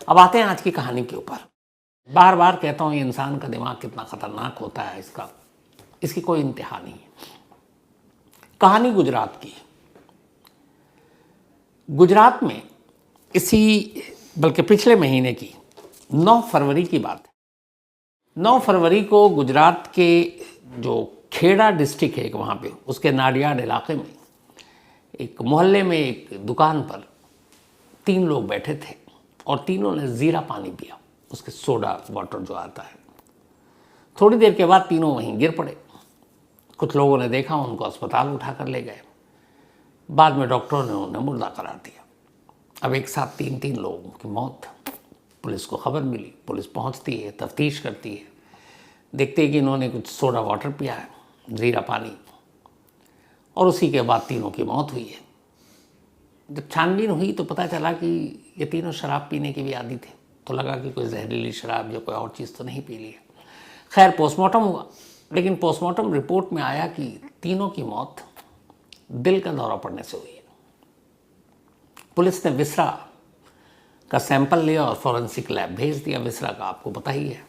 अब आते हैं आज की कहानी के ऊपर। बार बार कहता हूं, ये इंसान का दिमाग कितना खतरनाक होता है, इसकी कोई इंतहा नहीं है। कहानी गुजरात की। गुजरात में बल्कि पिछले महीने की 9 फरवरी की बात है। 9 फरवरी को गुजरात के जो खेड़ा डिस्ट्रिक्ट है एक, वहाँ पे उसके नाडियाड इलाके में एक मोहल्ले में एक दुकान पर 3 लोग बैठे थे और तीनों ने जीरा पानी पिया, उसके सोडा वाटर जो आता है। थोड़ी देर के बाद तीनों वहीं गिर पड़े। कुछ लोगों ने देखा, उनको अस्पताल उठा कर ले गए। बाद में डॉक्टरों ने उन्हें मुर्दा करार दिया। अब एक साथ 3 लोगों की मौत। पुलिस को खबर मिली, पुलिस पहुंचती है, तफ्तीश करती है, देखते हैं कि इन्होंने कुछ सोडा वाटर पिया है, जीरा पानी, और उसी के बाद तीनों की मौत हुई है। जब छानबीन हुई तो पता चला कि ये तीनों शराब पीने के भी आदी थे, तो लगा कि कोई जहरीली शराब या कोई और चीज़ तो नहीं पी ली है। खैर पोस्टमार्टम हुआ, लेकिन पोस्टमार्टम रिपोर्ट में आया कि तीनों की मौत दिल का दौरा पड़ने से हुई है। पुलिस ने विसरा का सैंपल लिया और फॉरेंसिक लैब भेज दिया। विसरा का आपको पता ही है,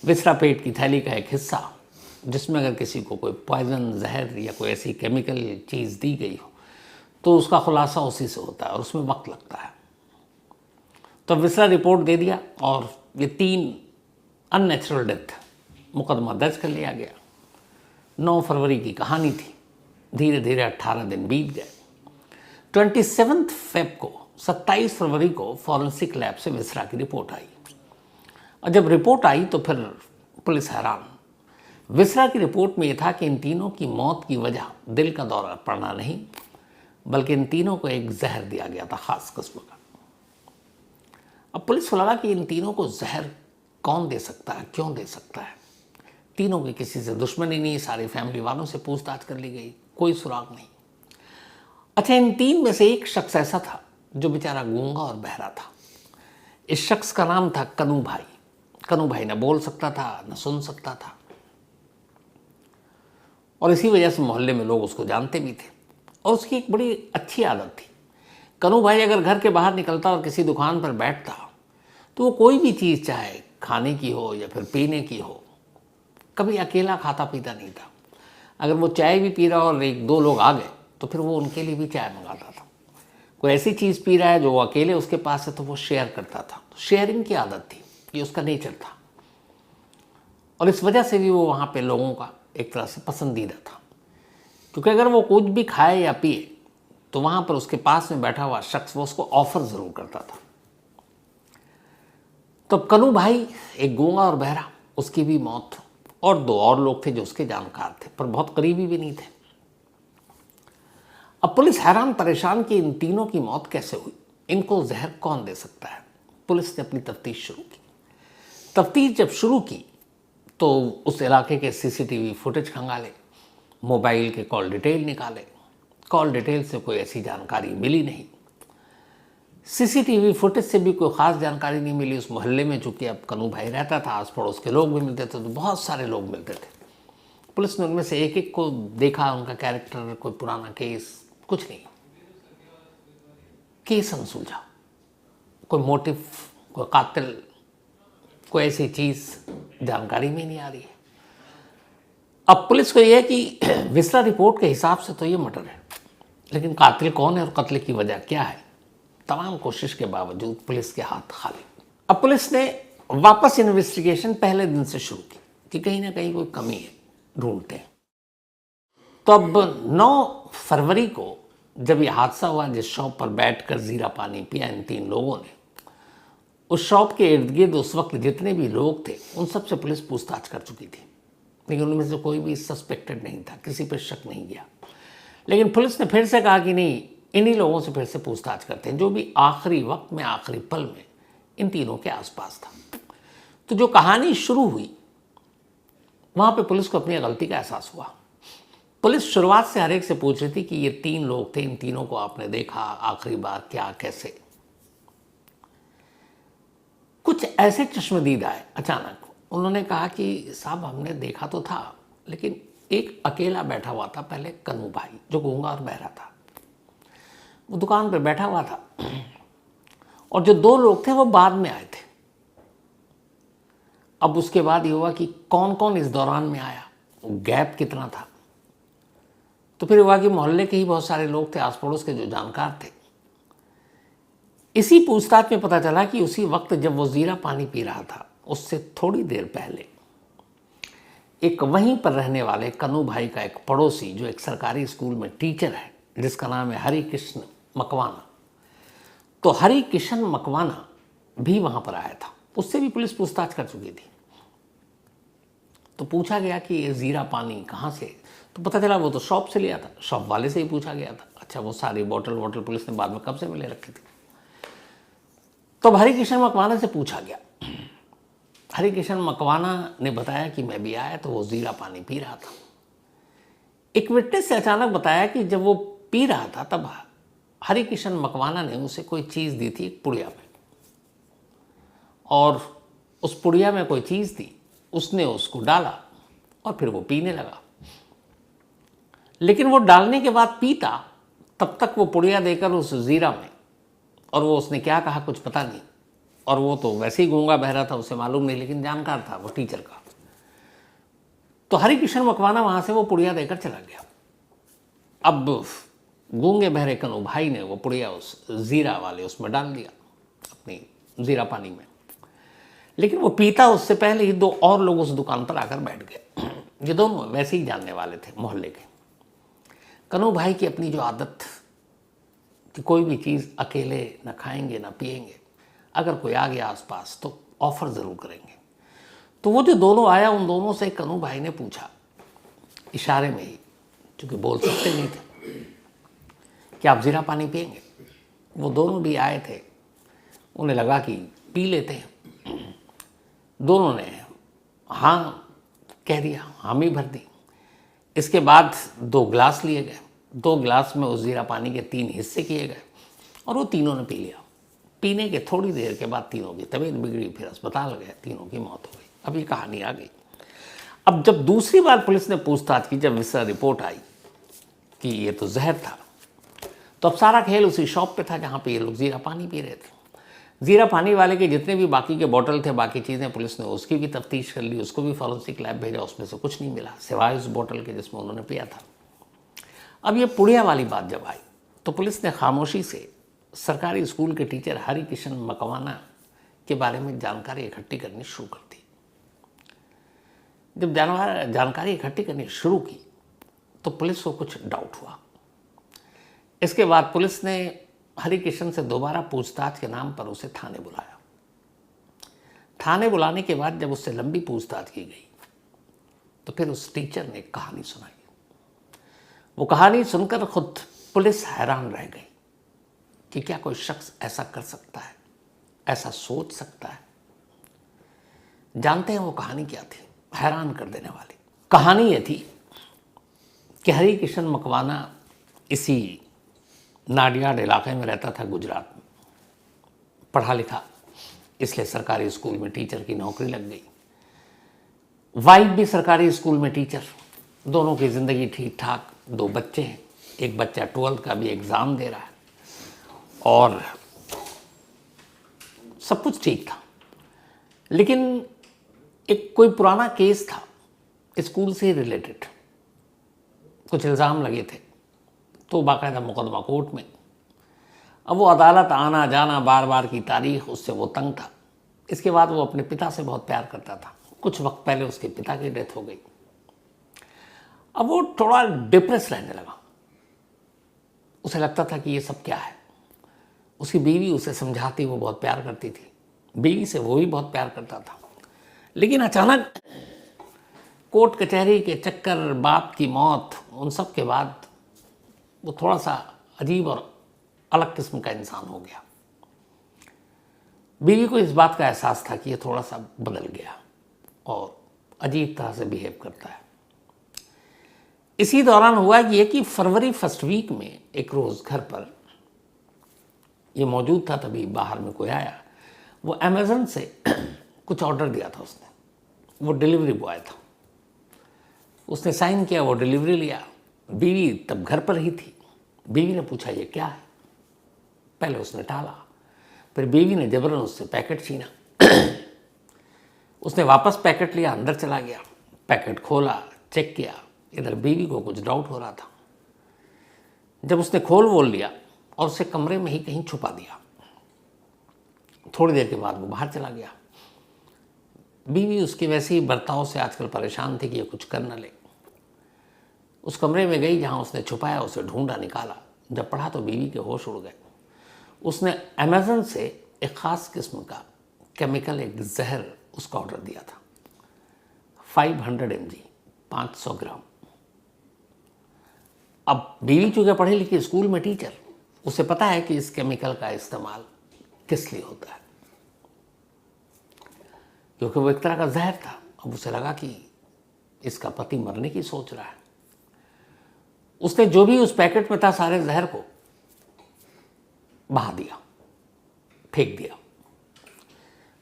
विसरा पेट की थैली का एक हिस्सा जिसमें अगर किसी को कोई पॉइजन, जहर या कोई ऐसी केमिकल चीज़ दी गई हो तो उसका खुलासा उसी से होता है और उसमें वक्त लगता है। तो विसरा रिपोर्ट दे दिया और ये 3 अननेचुरल डेथ मुकदमा दर्ज कर लिया गया। 9 फरवरी की कहानी थी। धीरे धीरे 18 दिन बीत गए। 27 फेब को 27 फरवरी को फॉरेंसिक लैब से विसरा की रिपोर्ट आई और जब रिपोर्ट आई तो फिर पुलिस हैरान। विसरा की रिपोर्ट में यह था कि इन तीनों की मौत की वजह दिल का दौरा पड़ना नहीं, बल्कि इन तीनों को एक जहर दिया गया था, खास किस्म का। अब पुलिस को लगा कि इन तीनों को जहर कौन दे सकता है, क्यों दे सकता है। तीनों की किसी से दुश्मनी नहीं, सारी फैमिली वालों से पूछताछ कर ली गई, कोई सुराग नहीं। अच्छा, इन 3 में से एक शख्स ऐसा था जो बेचारा गूंगा और बहरा था। इस शख्स का नाम था कनू भाई। कनू भाई न बोल सकता था, न सुन सकता था, और इसी वजह से मोहल्ले में लोग उसको जानते भी थे। और उसकी एक बड़ी अच्छी आदत थी। कनू भाई अगर घर के बाहर निकलता और किसी दुकान पर बैठता तो वो कोई भी चीज़, चाहे खाने की हो या फिर पीने की हो, कभी अकेला खाता पीता नहीं था। अगर वो चाय भी पी रहा और 1-2 लोग आ गए तो फिर वो उनके लिए भी चाय मंगाता था। कोई ऐसी चीज़ पी रहा है जो वो अकेले उसके पास है तो वो शेयर करता था। तो शेयरिंग की आदत थी, ये उसका नेचर था, और इस वजह से भी वो वहाँ पे लोगों का एक तरह से पसंदीदा था। क्योंकि अगर वो कुछ भी खाए या पिए तो वहाँ पर उसके पास में बैठा हुआ शख्स वो उसको ऑफर ज़रूर करता था। तो कनू भाई, एक गूंगा और बहरा, उसकी भी मौत, और 2 और लोग थे जो उसके जानकार थे पर बहुत करीबी भी नहीं थे। अब पुलिस हैरान परेशान कि इन तीनों की मौत कैसे हुई, इनको जहर कौन दे सकता है। पुलिस ने अपनी तफ्तीश शुरू की। तफ्तीश जब शुरू की तो उस इलाके के सीसीटीवी फुटेज खंगाले, मोबाइल के कॉल डिटेल निकाले। कॉल डिटेल से कोई ऐसी जानकारी मिली नहीं। सीसीटीवी फुटेज से भी कोई ख़ास जानकारी नहीं मिली। उस मोहल्ले में चूँकि अब कनू भाई रहता था, आस पड़ोस के लोग भी मिलते थे, तो बहुत सारे लोग मिलते थे। पुलिस ने उनमें से एक को देखा, उनका कैरेक्टर, कोई पुराना केस, कुछ नहीं। केस अनसुलझा, कोई मोटिव, कोई कातिल, कोई ऐसी चीज़ जानकारी में नहीं आ रही है। अब पुलिस को यह है कि विसरा रिपोर्ट के हिसाब से तो ये मर्डर है, लेकिन कातिल कौन है और कत्ल की वजह क्या है, तमाम कोशिश के बावजूद पुलिस के हाथ खाली। अब पुलिस ने वापस इन्वेस्टिगेशन पहले दिन से शुरू की कि कहीं ना कहीं कोई कमी है, ढूंढते हैं। तो अब 9 फरवरी को जब ये हादसा हुआ, जिस शॉप पर बैठकर जीरा पानी पिया इन 3 लोगों ने, उस शॉप के इर्द गिर्द उस वक्त जितने भी लोग थे उन सब से पुलिस पूछताछ कर चुकी थी, लेकिन उनमें से कोई भी सस्पेक्टेड नहीं था, किसी पर शक नहीं गया। लेकिन पुलिस ने फिर से कहा कि नहीं, इन्हीं लोगों से फिर से पूछताछ करते हैं जो भी आखिरी वक्त में, आखिरी पल में इन तीनों के आसपास था। तो जो कहानी शुरू हुई वहाँ पे पुलिस को अपनी गलती का एहसास हुआ। पुलिस शुरुआत से हर एक से पूछ रही थी कि ये 3 लोग थे, इन तीनों को आपने देखा आखिरी बार, क्या, कैसे। कुछ ऐसे चश्मदीद आए अचानक। उन्होंने कहा कि साहब हमने देखा तो था, लेकिन एक अकेला बैठा हुआ था पहले, कनू भाई, जो गूंगा और बहरा था। वो दुकान पर बैठा हुआ था और जो 2 लोग थे वो बाद में आए थे। अब उसके बाद ये हुआ कि कौन कौन इस दौरान में आया, गैप कितना था। तो फिर हुआ कि मोहल्ले के ही बहुत सारे लोग थे, आस पड़ोस के जो जानकार थे। इसी पूछताछ में पता चला कि उसी वक्त जब वो जीरा पानी पी रहा था, उससे थोड़ी देर पहले एक वहीं पर रहने वाले कन्नू भाई का एक पड़ोसी, जो एक सरकारी स्कूल में टीचर है, जिसका नाम है हरि कृष्ण मकवाना, तो हरि किशन मकवाना भी वहां पर आया था। उससे भी पुलिस पूछताछ कर चुकी थी। तो पूछा गया कि ये जीरा पानी कहाँ से, तो पता चला वो तो शॉप से लिया था, शॉप वाले से ही पूछा गया था। अच्छा, वो सारी बोतल पुलिस ने बाद में कब से मिले रखी थी। तो हरि किशन मकवाना से पूछा गया। हरि किशन मकवाना ने बताया कि मैं भी आया तो वो जीरा पानी पी रहा था। एक विटनेस से अचानक बताया कि जब वो पी रहा था तब हरि किशन मकवाना ने उसे कोई चीज़ दी थी एक पुड़िया में, और उस पुड़िया में कोई चीज़ थी, उसने उसको डाला और फिर वो पीने लगा। लेकिन वो डालने के बाद पीता तब तक वो पुड़िया देकर उस जीरा में, और वो उसने क्या कहा कुछ पता नहीं, और वो तो वैसे ही गूंगा बहरा था, उसे मालूम नहीं, लेकिन जानकार था वो टीचर का। तो हरि किशन मकवाना वहां से वो पुड़िया देकर चला गया। अब गूंगे बहरे कन्नू भाई ने वो पुड़िया उस जीरा वाले उसमें डाल दिया, अपनी जीरा पानी में। लेकिन वो पीता उससे पहले ही दो और लोग उस दुकान पर आकर बैठ गए। ये दोनों वैसे ही जानने वाले थे मोहल्ले के। कन्नू भाई की अपनी जो आदत कि कोई भी चीज़ अकेले न खाएंगे न पिएंगे, अगर कोई आ गया आसपास तो ऑफर ज़रूर करेंगे। तो वो जो दोनों आया, उन दोनों से कन्नू भाई ने पूछा इशारे में ही, क्योंकि बोल सकते नहीं थे, कि आप जीरा पानी पिएंगे। वो दोनों भी आए थे, उन्हें लगा कि पी लेते हैं। दोनों ने हाँ कह दिया, हामी भर दी। इसके बाद 2 गिलास लिए गए, 2 गिलास में उस जीरा पानी के 3 हिस्से किए गए, और वो तीनों ने पी लिया। पीने के थोड़ी देर के बाद तीनों की तबीयत बिगड़ी, फिर अस्पताल गए, तीनों की मौत हो गई। अब ये कहानी आ गई। अब जब दूसरी बार पुलिस ने पूछताछ की, जब इसका रिपोर्ट आई कि ये तो जहर था, तो अब सारा खेल उसी शॉप पे था जहाँ पे ये लोग जीरा पानी पी रहे थे। जीरा पानी वाले के जितने भी बाकी के बोतल थे, बाकी चीज़ें, पुलिस ने उसकी भी तफ्तीश कर ली, उसको भी फॉरेंसिक लैब भेजा, उसमें से कुछ नहीं मिला सिवाय उस बोतल के जिसमें उन्होंने पिया था। अब ये पुड़िया वाली बात जब आई तो पुलिस ने खामोशी से सरकारी स्कूल के टीचर हरि किशन मकवाना के बारे में जानकारी इकट्ठी करनी शुरू कर दी। जब जानकारी इकट्ठी करनी शुरू की तो पुलिस को कुछ डाउट हुआ। इसके बाद पुलिस ने हरि किशन से दोबारा पूछताछ के नाम पर उसे थाने बुलाया। थाने बुलाने के बाद जब उससे लंबी पूछताछ की गई तो फिर उस टीचर ने एक कहानी सुनाई। वो कहानी सुनकर खुद पुलिस हैरान रह गई कि क्या कोई शख्स ऐसा कर सकता है, ऐसा सोच सकता है। जानते हैं वो कहानी क्या थी? हैरान कर देने वाली कहानी ये थी कि हरि किशन मकवाना इसी नाडियाड इलाके में रहता था, गुजरात में। पढ़ा लिखा, इसलिए सरकारी स्कूल में टीचर की नौकरी लग गई। वाइफ भी सरकारी स्कूल में टीचर, दोनों की ज़िंदगी ठीक ठाक। 2 बच्चे हैं, एक बच्चा 12th का भी एग्ज़ाम दे रहा है, और सब कुछ ठीक था। लेकिन एक कोई पुराना केस था स्कूल से रिलेटेड, कुछ इल्ज़ाम लगे थे, तो बाकायदा मुकदमा कोर्ट में। अब वो अदालत आना जाना, बार बार की तारीख, उससे वो तंग था। इसके बाद वो अपने पिता से बहुत प्यार करता था। कुछ वक्त पहले उसके पिता की डेथ हो गई। अब वो थोड़ा डिप्रेस रहने लगा। उसे लगता था कि ये सब क्या है। उसकी बीवी उसे समझाती, वो बहुत प्यार करती थी, बीवी से वो भी बहुत प्यार करता था। लेकिन अचानक कोर्ट कचहरी के चक्कर, बाप की मौत, उन सब के बाद वो थोड़ा सा अजीब और अलग किस्म का इंसान हो गया। बीवी को इस बात का एहसास था कि ये थोड़ा सा बदल गया और अजीब तरह से बिहेव करता है। इसी दौरान हुआ कि फरवरी फर्स्ट वीक में एक रोज़ घर पर ये मौजूद था, तभी बाहर में कोई आया। वो अमेज़न से कुछ ऑर्डर दिया था उसने, वो डिलीवरी बॉय था। उसने साइन किया, वो डिलीवरी लिया। बीवी तब घर पर ही थी। बीवी ने पूछा ये क्या है? पहले उसने टाला, फिर बीवी ने जबरन उससे पैकेट छीना। उसने वापस पैकेट लिया, अंदर चला गया, पैकेट खोला, चेक किया। इधर बीवी को कुछ डाउट हो रहा था। जब उसने खोल वोल लिया और उसे कमरे में ही कहीं छुपा दिया, थोड़ी देर के बाद वो बाहर चला गया। बीवी उसके वैसे ही बर्ताव से आजकल परेशान थी कि ये कुछ कर न ले। उस कमरे में गई जहाँ उसने छुपाया, उसे ढूंढा, निकाला। जब पढ़ा तो बीवी के होश उड़ गए। उसने अमेज़न से एक ख़ास किस्म का केमिकल, एक जहर उसका ऑर्डर दिया था, 500 mg, 500 ग्राम। अब बीवी चूँकि पढ़ी लिखी, स्कूल में टीचर, उसे पता है कि इस केमिकल का इस्तेमाल किस लिए होता है, क्योंकि वो एक तरह का जहर था। अब उसे लगा कि इसका पति मरने की सोच रहा है। उसने जो भी उस पैकेट में था सारे जहर को बहा दिया, फेंक दिया।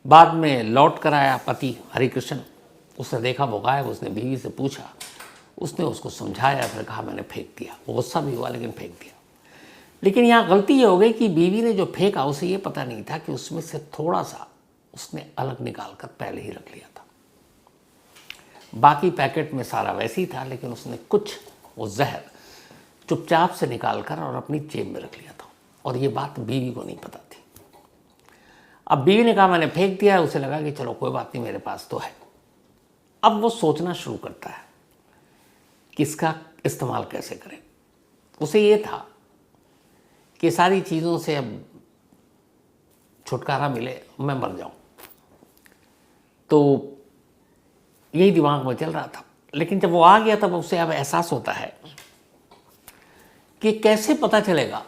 बाद में लौट कर आया पति हरिकृष्ण, उसने देखा वो गायब। उसने बीवी से पूछा, उसने उसको समझाया, फिर कहा मैंने फेंक दिया। वो गुस्सा भी हुआ लेकिन फेंक दिया। लेकिन यहाँ गलती ये हो गई कि बीवी ने जो फेंका उसे ये पता नहीं था कि उसमें से थोड़ा सा उसने अलग निकाल कर पहले ही रख लिया था। बाकी पैकेट में सारा वैसे ही था, लेकिन उसने कुछ वो जहर चुपचाप से निकाल कर और अपनी जेब में रख लिया था, और ये बात बीवी को नहीं पता थी। अब बीवी ने कहा मैंने फेंक दिया। उसे लगा कि चलो कोई बात नहीं, मेरे पास तो है। अब वो सोचना शुरू करता है कि इसका इस्तेमाल कैसे करें। उसे ये था कि सारी चीज़ों से अब छुटकारा मिले, मैं मर जाऊं, तो यही दिमाग में चल रहा था। लेकिन जब वो आ गया तब उसे अब एहसास होता है कि कैसे पता चलेगा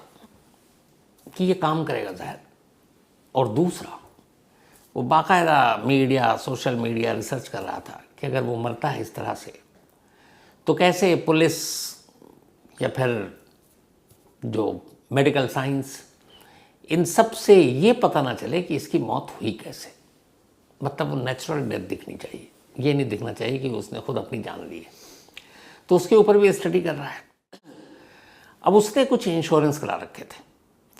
कि ये काम करेगा जहर। और दूसरा, वो बाकायदा मीडिया, सोशल मीडिया रिसर्च कर रहा था कि अगर वो मरता है इस तरह से तो कैसे पुलिस या फिर जो मेडिकल साइंस, इन सब से ये पता ना चले कि इसकी मौत हुई कैसे। मतलब वो नेचुरल डेथ दिखनी चाहिए, ये नहीं दिखना चाहिए कि उसने खुद अपनी जान ली है। तो उसके ऊपर भी स्टडी कर रहा है। अब उसने कुछ इंश्योरेंस करा रखे थे,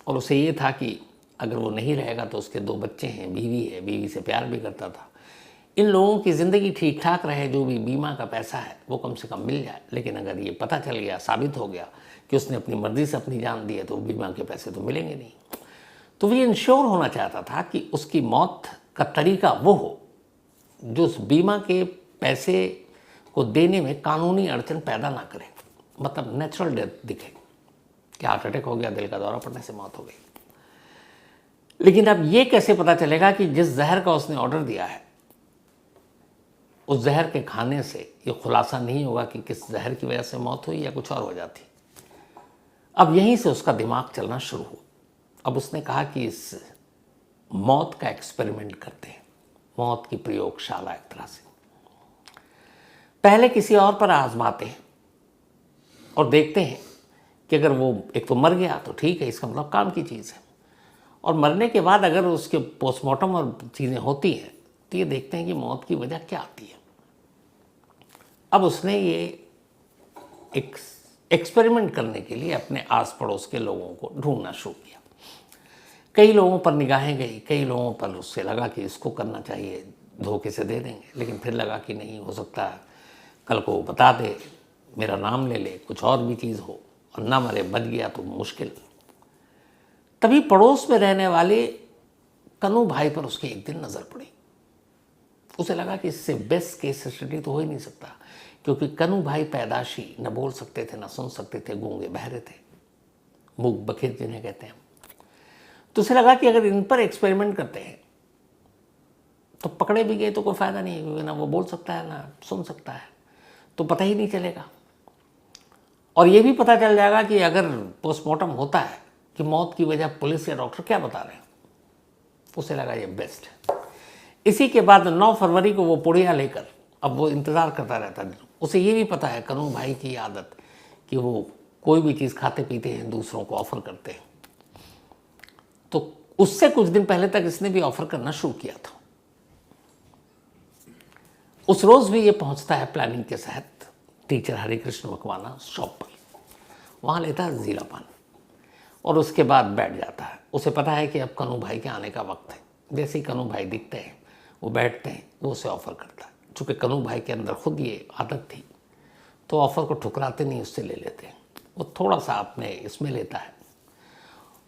और उसे ये था कि अगर वो नहीं रहेगा तो उसके 2 बच्चे हैं, बीवी है, बीवी से प्यार भी करता था, इन लोगों की ज़िंदगी ठीक ठाक रहे, जो भी बीमा का पैसा है वो कम से कम मिल जाए। लेकिन अगर ये पता चल गया, साबित हो गया कि उसने अपनी मर्ज़ी से अपनी जान दी है, तो बीमा के पैसे तो मिलेंगे नहीं। तो वो इंश्योर होना चाहता था कि उसकी मौत का तरीका वो हो जो उस बीमा के पैसे को देने में कानूनी अड़चन पैदा ना करे। मतलब नेचुरल डेथ दिखे कि हार्ट अटैक हो गया, दिल का दौरा पड़ने से मौत हो गई। लेकिन अब ये कैसे पता चलेगा कि जिस जहर का उसने ऑर्डर दिया है, उस जहर के खाने से ये खुलासा नहीं होगा कि किस जहर की वजह से मौत हुई या कुछ और हो जाती। अब यहीं से उसका दिमाग चलना शुरू हुआ। अब उसने कहा कि इस मौत का एक्सपेरिमेंट करते हैं, मौत की प्रयोगशाला एक तरह से। पहले किसी और पर आजमाते हैं और देखते हैं कि अगर वो एक तो मर गया तो ठीक है, इसका मतलब काम की चीज़ है। और मरने के बाद अगर उसके पोस्टमार्टम और चीज़ें होती हैं तो ये देखते हैं कि मौत की वजह क्या आती है। अब उसने ये एक एक्सपेरिमेंट करने के लिए अपने आस पड़ोस के लोगों को ढूंढना शुरू किया। कई लोगों पर निगाहें गई, कई लोगों पर उससे लगा कि इसको करना चाहिए, धोखे से दे देंगे। लेकिन फिर लगा कि नहीं, हो सकता है कल को बता दे, मेरा नाम ले ले, कुछ और भी चीज़ हो, और ना मरे, बच गया तो मुश्किल। तभी पड़ोस में रहने वाले कनू भाई पर उसकी एक दिन नज़र पड़ी। उसे लगा कि इससे बेस्ट केस स्टडी तो हो ही नहीं सकता, क्योंकि कनू भाई पैदाशी न बोल सकते थे, न सुन सकते थे, गूंगे बहरे थे, मूक बधिर जिन्हें कहते हैं। तो उसे लगा कि अगर इन पर एक्सपेरिमेंट करते हैं तो पकड़े भी गए तो कोई फ़ायदा नहीं है, क्योंकि ना वो बोल सकता है ना सुन सकता है, तो पता ही नहीं चलेगा। और ये भी पता चल जाएगा कि अगर पोस्टमार्टम होता है कि मौत की वजह पुलिस या डॉक्टर क्या बता रहे हैं। उसे लगा ये बेस्ट है। इसी के बाद 9 फरवरी को वो पुड़िया लेकर, अब वो इंतज़ार करता रहता है। उसे ये भी पता है, कनू भाई की आदत, कि वो कोई भी चीज़ खाते पीते हैं दूसरों को ऑफ़र करते हैं। तो उससे कुछ दिन पहले तक इसने भी ऑफ़र करना शुरू किया था। उस रोज़ भी ये पहुंचता है प्लानिंग के तहत टीचर हरिकृष्ण मकवाना शॉप पर। वहाँ लेता है ज़ीरा पान और उसके बाद बैठ जाता है। उसे पता है कि अब कनू भाई के आने का वक्त है। जैसे ही कनू भाई दिखते हैं वो बैठते हैं, वो उसे ऑफ़र करता है। चूँकि कनू भाई के अंदर खुद ये आदत थी तो ऑफ़र को ठुकराते नहीं, उससे ले लेते हैं। वो थोड़ा सा अपने इसमें लेता है।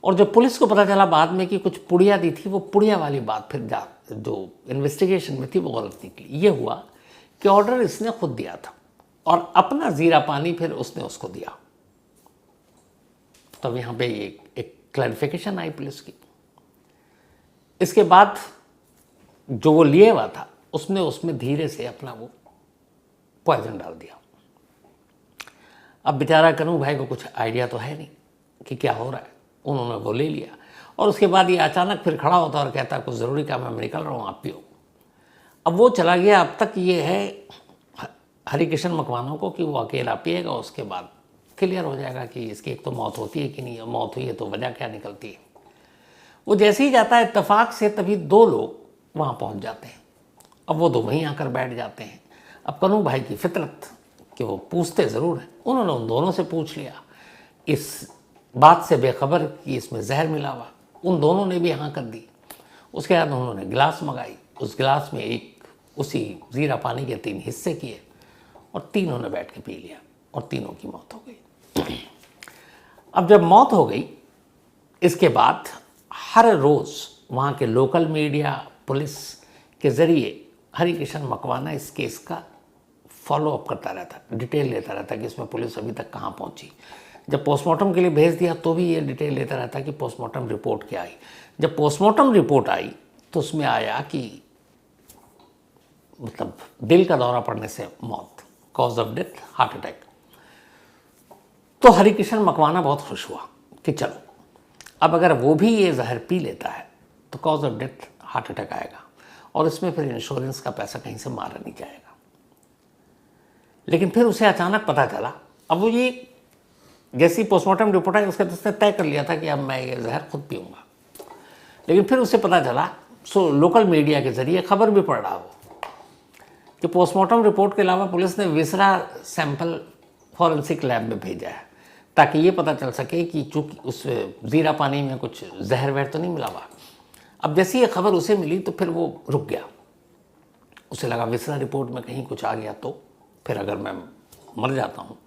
और जब पुलिस को पता चला बाद में कि कुछ पुड़िया दी थी, वो पुड़िया वाली बात फिर जो इन्वेस्टिगेशन में थी वो गलत निकली। ये हुआ कि ऑर्डर इसने खुद दिया था और अपना ज़ीरा पानी फिर उसने उसको दिया। तब यहाँ पे एक क्लैरिफिकेशन आई पुलिस की। इसके बाद जो वो लिए हुआ था उसने उसमें धीरे से अपना वो पॉइजन डाल दिया। अब बेचारा कनू भाई को कुछ आइडिया तो है नहीं कि क्या हो रहा है। उन्होंने वो ले लिया और उसके बाद ये अचानक फिर खड़ा होता और कहता कुछ ज़रूरी काम है, मैं निकल रहा हूँ, आप पियो। अब वो चला गया। अब तक ये है हरिकिशन मकवानों को कि वो अकेला पिएगा, उसके बाद क्लियर हो जाएगा कि इसकी एक तो मौत होती है कि नहीं, और मौत हुई है तो वजह क्या निकलती है। वो जैसे ही जाता है इत्तेफाक से तभी दो लोग वहाँ पहुँच जाते हैं। अब वो दो वहीं आकर बैठ जाते हैं। अब कनू भाई की फितरत कि वो पूछते ज़रूर हैं, उन्होंने उन दोनों से पूछ लिया, इस बात से बेखबर कि इसमें जहर मिला हुआ। उन दोनों ने भी हाँ कर दी। उसके बाद उन्होंने गिलास मंगाई, उस गिलास में एक उसी ज़ीरा पानी के 3 हिस्से किए और तीनों ने बैठ के पी लिया और तीनों की मौत हो गई। अब जब मौत हो गई, इसके बाद हर रोज़ वहाँ के लोकल मीडिया, पुलिस के ज़रिए हरिकिशन मकवाना इस केस का फॉलो अप करता रहता, डिटेल लेता रहता कि इसमें पुलिस अभी तक कहाँ पहुँची। जब पोस्टमार्टम के लिए भेज दिया तो भी ये डिटेल लेता रहता कि पोस्टमार्टम रिपोर्ट क्या आई। जब पोस्टमार्टम रिपोर्ट आई तो उसमें आया कि मतलब दिल का दौरा पड़ने से मौत, cause of death heart attack. तो हरिकिशन मकवाना बहुत खुश हुआ कि चलो अब अगर वो भी ये जहर पी लेता है तो cause of death heart attack आएगा और इसमें फिर इंश्योरेंस का पैसा कहीं से मारा नहीं जाएगा। लेकिन फिर उसे अचानक पता चला, अब वो ये जैसी पोस्टमार्टम रिपोर्ट आई उसके उसने तय कर लिया था कि अब मैं ये जहर खुद पीऊँगा। लेकिन फिर उसे पता चला, लोकल मीडिया के ज़रिए खबर भी पड़ रहा हो कि पोस्टमार्टम रिपोर्ट के अलावा पुलिस ने विसरा सैंपल फॉरेंसिक लैब में भेजा है ताकि ये पता चल सके कि चूँकि उस ज़ीरा पानी में कुछ जहर वहर तो नहीं मिला हुआ। अब जैसी ये खबर उसे मिली तो फिर वो रुक गया। उसे लगा विसरा रिपोर्ट में कहीं कुछ आ गया तो फिर अगर मैं मर जाता हूँ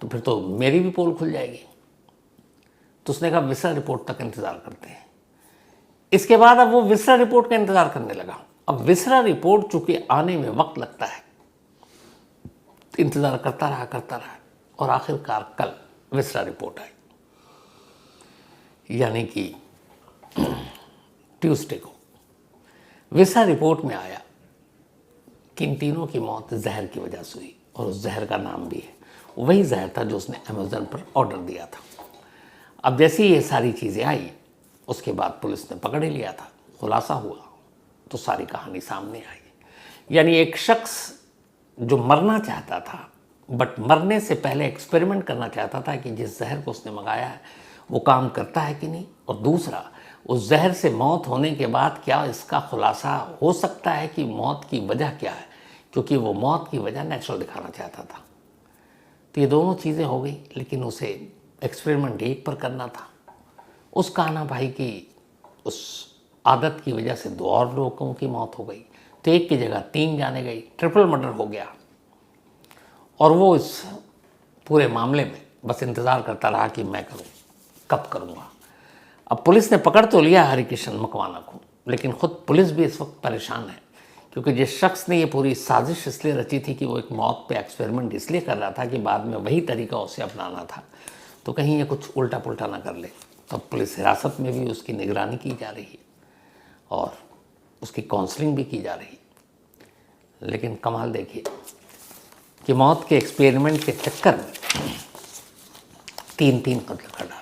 तो फिर तो मेरी भी पोल खुल जाएगी। तो उसने कहा विसरा रिपोर्ट तक इंतज़ार करते हैं। इसके बाद अब वो विसरा रिपोर्ट का इंतज़ार करने लगा। अब विसरा रिपोर्ट चूँकि आने में वक्त लगता है, इंतज़ार करता रहा और आखिरकार कल विसरा रिपोर्ट आई, यानी कि ट्यूसडे को विसरा रिपोर्ट में आया कि इन तीनों की मौत जहर की वजह से हुई और उस जहर का नाम भी है वही जहर था जो उसने अमेज़न पर ऑर्डर दिया था। अब जैसे ये सारी चीज़ें आई उसके बाद पुलिस ने पकड़ ही लिया था, खुलासा हुआ तो सारी कहानी सामने आई। यानी एक शख्स जो मरना चाहता था बट मरने से पहले एक्सपेरिमेंट करना चाहता था कि जिस जहर को उसने मंगाया है वो काम करता है कि नहीं, और दूसरा उस जहर से मौत होने के बाद क्या इसका खुलासा हो सकता है कि मौत की वजह क्या है, क्योंकि वो मौत की वजह नेचुरल दिखाना चाहता था। तो ये दोनों चीज़ें हो गई, लेकिन उसे एक्सपेरिमेंट एक पर करना था। उस कान्हा भाई की उस आदत की वजह से 2 और लोगों की मौत हो गई, तो एक की जगह 3 जाने गई, ट्रिपल मर्डर हो गया। और वो इस पूरे मामले में बस इंतज़ार करता रहा कि मैं करूँ, कब करूँगा। अब पुलिस ने पकड़ तो लिया हरिकिशन मकवाना को, लेकिन ख़ुद पुलिस भी इस वक्त परेशान है, क्योंकि जिस शख्स ने ये पूरी साजिश इसलिए रची थी कि वो एक मौत पे एक्सपेरिमेंट इसलिए कर रहा था कि बाद में वही तरीका उसे अपनाना था, तो कहीं ये कुछ उल्टा पुल्टा ना कर ले। तो पुलिस हिरासत में भी उसकी निगरानी की जा रही है और उसकी काउंसलिंग भी की जा रही है। लेकिन कमाल देखिए कि मौत के एक्सपेरिमेंट के चक्कर में 3 कत्ल कर डाले।